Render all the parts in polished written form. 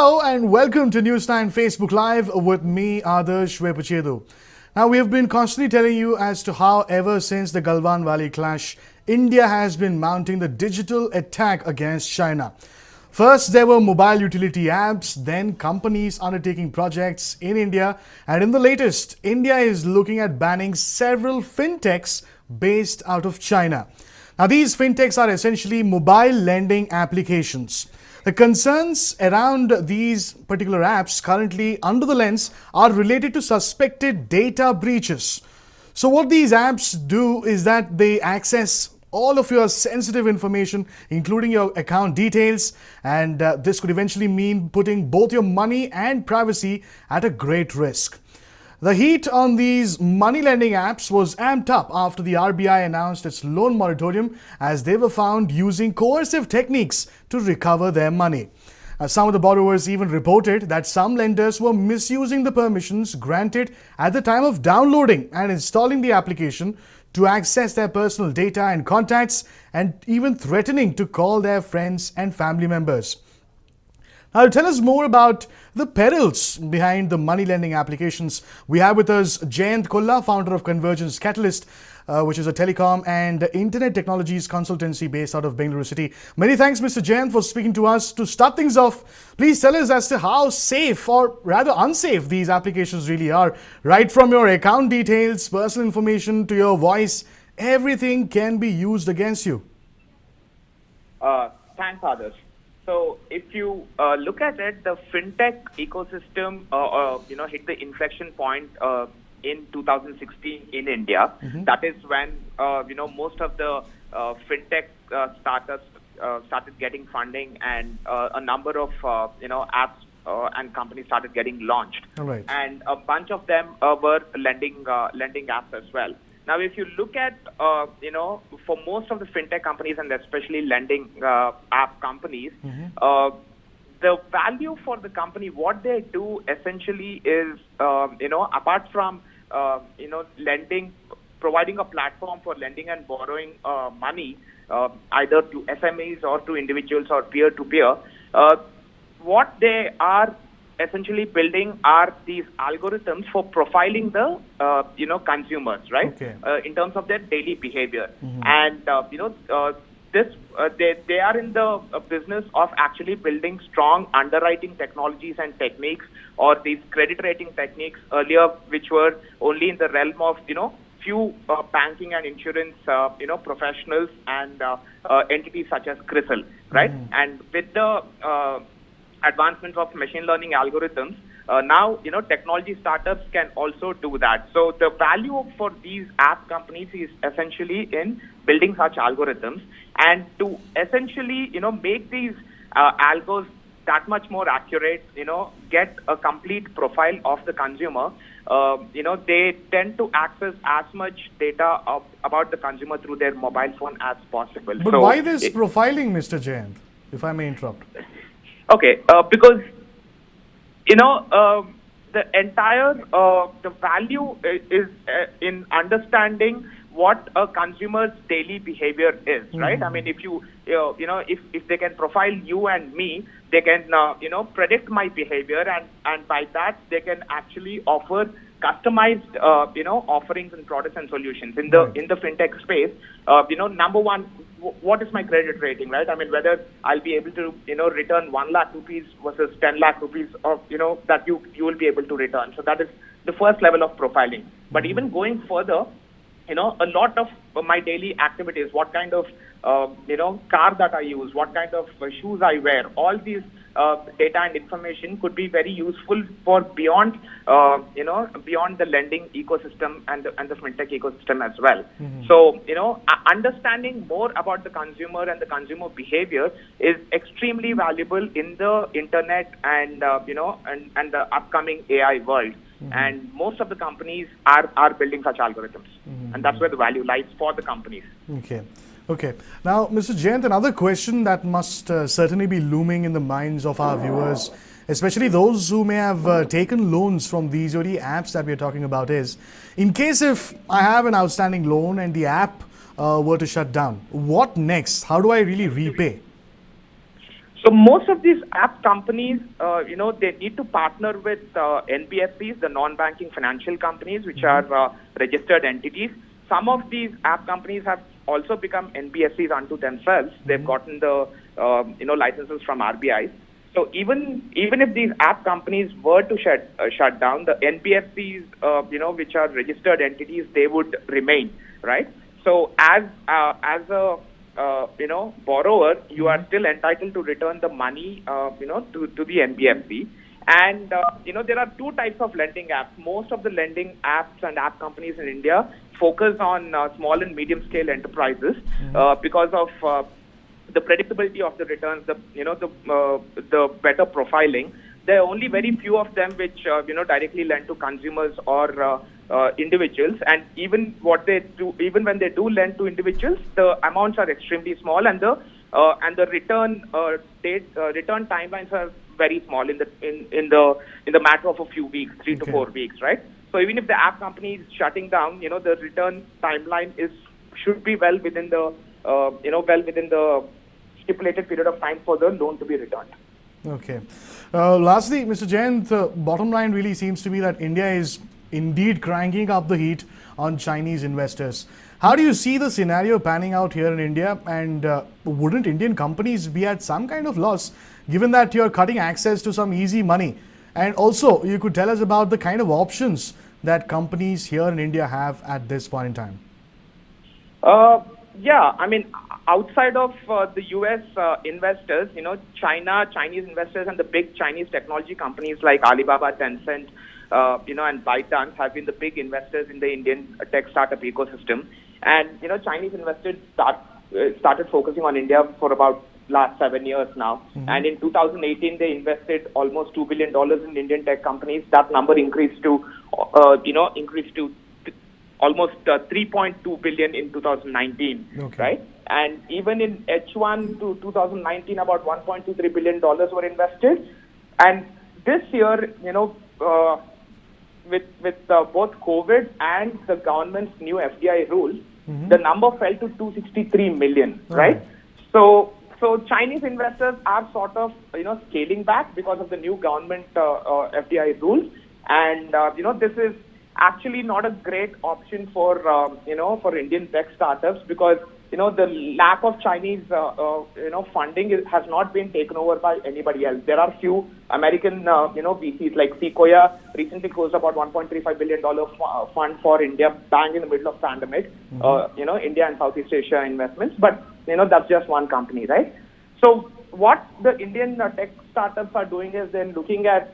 Hello and welcome to News9 Facebook Live with me, Adarsh Vepachedu. Now, we have been constantly telling you as to how ever since the Galwan Valley clash, India has been mounting the digital attack against China. First, there were mobile utility apps, then companies undertaking projects in India, and in the latest, India is looking at banning several fintechs based out of China. Now, these fintechs are essentially mobile lending applications. The concerns around these particular apps currently under the lens are related to suspected data breaches. So what these apps do is that they access all of your sensitive information, including your account details, and this could eventually mean putting both your money and privacy at a great risk. The heat on these money lending apps was amped up after the RBI announced its loan moratorium as they were found using coercive techniques to recover their money. Some of the borrowers even reported that some lenders were misusing the permissions granted at the time of downloading and installing the application to access their personal data and contacts, and even threatening to call their friends and family members. Now, to tell us more about the perils behind the money lending applications, we have with us Jayant Kolla, founder of Convergence Catalyst, which is a telecom and internet technologies consultancy based out of Bengaluru City. Many thanks, Mr. Jayant, for speaking to us. To start things off, please tell us as to how safe or rather unsafe these applications really are. Right from your account details, personal information to your voice, everything can be used against you. Thanks, Adarsh. So if you look at it, the fintech ecosystem, hit the inflection point in 2016 in India. That is when most of the fintech startups started getting funding, and a number of apps and companies started getting launched. Right. And a bunch of them were lending apps as well. Now, if you look at, for most of the fintech companies and especially lending app companies, the value for the company, what they do essentially is, apart from, lending, providing a platform for lending and borrowing money, either to SMEs or to individuals or peer-to-peer, what they are essentially building are these algorithms for profiling the consumers, right? Okay. In terms of their daily behavior. And they are in the business of actually building strong underwriting technologies and techniques, or these credit rating techniques earlier, which were only in the realm of few banking and insurance professionals and entities such as CRISIL, right? And with the advancements of machine learning algorithms, now technology startups can also do that. So the value for these app companies is essentially in building such algorithms, and to essentially make these algos that much more accurate, get a complete profile of the consumer. They tend to access as much data about the consumer through their mobile phone as possible. But why this profiling, Mr. Jayant, if I may interrupt? Okay, because the entire the value is in understanding what a consumer's daily behavior is, right? I mean, if if they can profile you and me, they can predict my behavior, and by that they can actually offer customized offerings and products and solutions in the fintech space. Number one, what is my credit rating, right? I mean, whether I'll be able to return 1 lakh rupees versus 10 lakh rupees of that you will be able to return. So that is the first level of profiling. But even going further, a lot of my daily activities, what kind of car that I use, what kind of shoes I wear, all these data and information could be very useful for beyond the lending ecosystem and the fintech ecosystem as well. So understanding more about the consumer and the consumer behavior is extremely valuable in the internet and the upcoming AI world. And most of the companies are building such algorithms, and that's where the value lies for the companies. Okay. Now, Mr. Jayant, another question that must certainly be looming in the minds of our viewers, especially those who may have taken loans from these very apps that we're talking about, is, in case if I have an outstanding loan and the app were to shut down, what next? How do I really repay? So most of these app companies, they need to partner with NBFCs, the non-banking financial companies, which are registered entities. Some of these app companies have also become NBFCs unto themselves. They've gotten the licenses from RBI. So even if these app companies were to shut down, the NBFCs, which are registered entities, they would remain, right? So as a borrower, you are still entitled to return the money, to the NBFC. And, there are two types of lending apps. Most of the lending apps and app companies in India focus on small and medium scale enterprises because of the predictability of the returns, the better profiling. There are only very few of them which, directly lend to consumers or individuals, and even when they do lend to individuals, the amounts are extremely small, and the return timelines are very small in the matter of a few weeks, 3 to 4 weeks, right? So even if the app company is shutting down, the return timeline should be well within the stipulated period of time for the loan to be returned. Okay. Lastly, Mr. Jain, the bottom line really seems to be that India is indeed cranking up the heat on Chinese investors. How do you see the scenario panning out here in India? And wouldn't Indian companies be at some kind of loss, given that you're cutting access to some easy money? And also, you could tell us about the kind of options that companies here in India have at this point in time. Yeah, I mean, outside of the US investors, Chinese investors and the big Chinese technology companies like Alibaba, Tencent, and ByteDance have been the big investors in the Indian tech startup ecosystem. And, Chinese investors started focusing on India for about last 7 years now. And in 2018, they invested almost $2 billion in Indian tech companies. That number increased to almost 3.2 billion in 2019, right? And even in H1 to 2019, about $1.23 billion were invested. And this year, with both COVID and the government's new FDI rules, the number fell to 263 million, right? So Chinese investors are sort of, scaling back because of the new government FDI rules. And, this is actually not a great option for, for Indian tech startups because, the lack of Chinese, funding has not been taken over by anybody else. There are few American, VCs like Sequoia recently closed about $1.35 billion fund for India, bang in the middle of pandemic, India and Southeast Asia investments. But, that's just one company, right? So what the Indian tech startups are doing is they're looking at,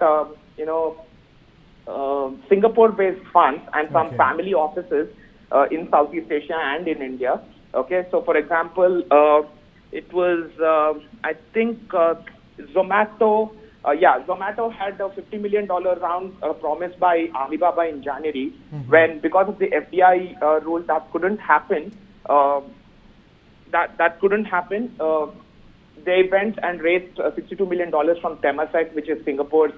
Singapore-based funds and some family offices in Southeast Asia and in India. Okay, so for example, it was, I think, Zomato. Zomato had a $50 million round promised by Alibaba in January, when because of the FDI rule that couldn't happen. They went and raised $62 million from Temasek, which is Singapore's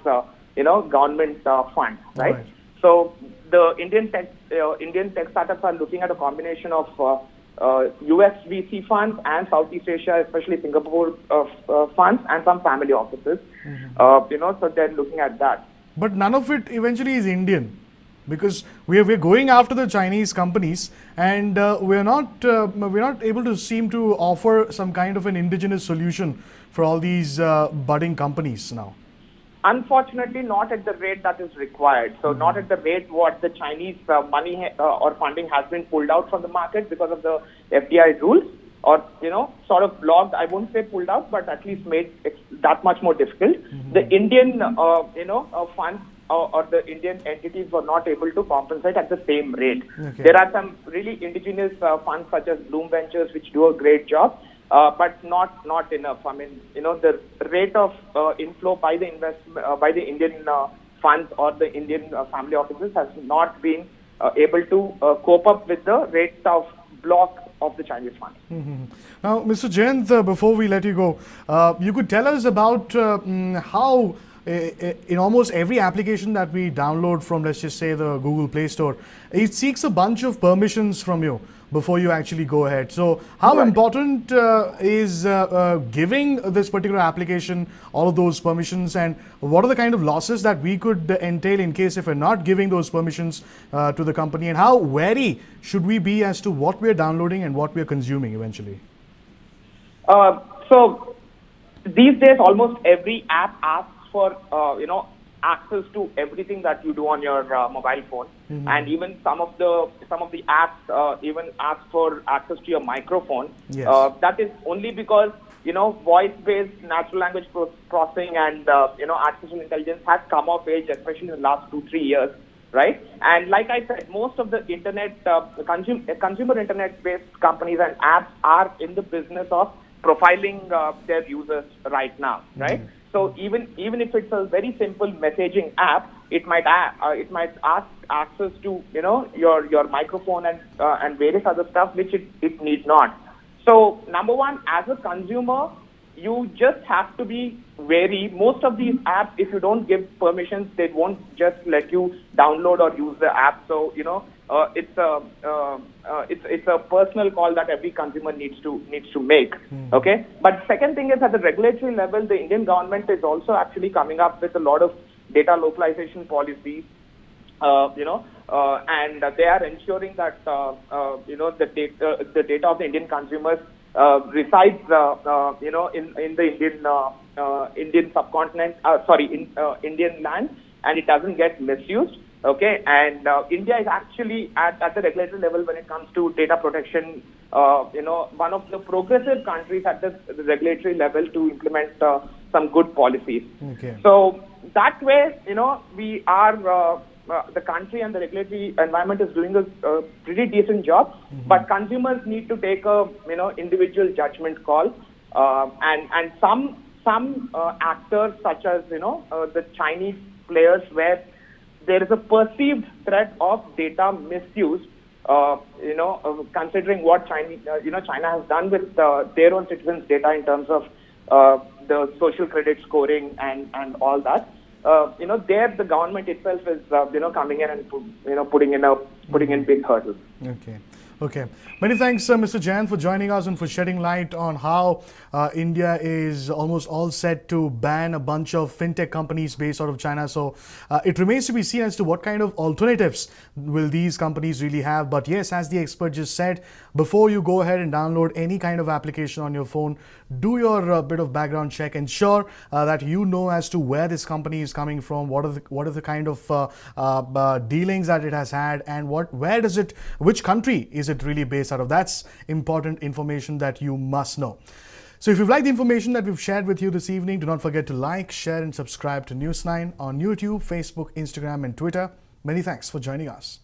government fund, right? So the Indian tech startups are looking at a combination of US VC funds and Southeast Asia, especially Singapore funds and some family offices. So they're looking at that. But none of it eventually is Indian, because we're going after the Chinese companies, and we're not able to seem to offer some kind of an indigenous solution for all these budding companies now. Unfortunately, not at the rate that is required. So not at the rate what the Chinese money or funding has been pulled out from the market because of the FDI rules, or sort of blocked. I won't say pulled out, but at least made it that much more difficult. The Indian funds or the Indian entities were not able to compensate at the same rate. There are some really indigenous funds such as Bloom Ventures which do a great job. But not enough. I mean, the rate of inflow by the Indian funds or the Indian family offices has not been able to cope up with the rate of block of the Chinese funds. Now, Mr. Jain, before we let you go, you could tell us about how in almost every application that we download from, let's just say, the Google Play Store, it seeks a bunch of permissions from you. before you actually go ahead. So how Right. important is giving this particular application all of those permissions, and what are the kind of losses that we could entail in case if we're not giving those permissions to the company, and how wary should we be as to what we're downloading and what we're consuming eventually? So these days, almost every app asks for access to everything that you do on your mobile phone, and even some of the apps even ask for access to your microphone. Yes. That is only because voice-based natural language processing and artificial intelligence has come of age, especially in the last 2-3 years. Right, and like I said, most of the internet consumer internet-based companies and apps are in the business of profiling their users right now. Right, so even if it's a very simple messaging app, it might ask access to your microphone and various other stuff which it need not. So number one, as a consumer, you just have to be wary. Most of these apps, if you don't give permissions, they won't just let you download or use the app. So it's a personal call that every consumer needs to make. Okay, but second thing is, at the regulatory level, the Indian government is also actually coming up with a lot of data localization policies. And they are ensuring that the data of the Indian consumers resides in the Indian subcontinent, Indian land, and it doesn't get misused. Okay, and India is actually at the regulatory level when it comes to data protection, one of the progressive countries at the regulatory level to implement some good policies. Okay. So that way, we are. The country and the regulatory environment is doing a pretty decent job, but consumers need to take a individual judgment call, and some actors such as the Chinese players, where there is a perceived threat of data misuse. Considering what China has done with their own citizens' data in terms of the social credit scoring and all that. There the government itself is coming in and putting in big hurdles. Okay. Many thanks, Mr. Jain, for joining us and for shedding light on how India is almost all set to ban a bunch of fintech companies based out of China. So it remains to be seen as to what kind of alternatives will these companies really have. But yes, as the expert just said, before you go ahead and download any kind of application on your phone, do your bit of background check. Ensure that you know as to where this company is coming from, what are the kind of dealings that it has had, and which country is it really based out of. That's important information that you must know. So if you've liked the information that we've shared with you this evening, do not forget to like, share and subscribe to News9 on YouTube, Facebook, Instagram and Twitter. Many thanks for joining us.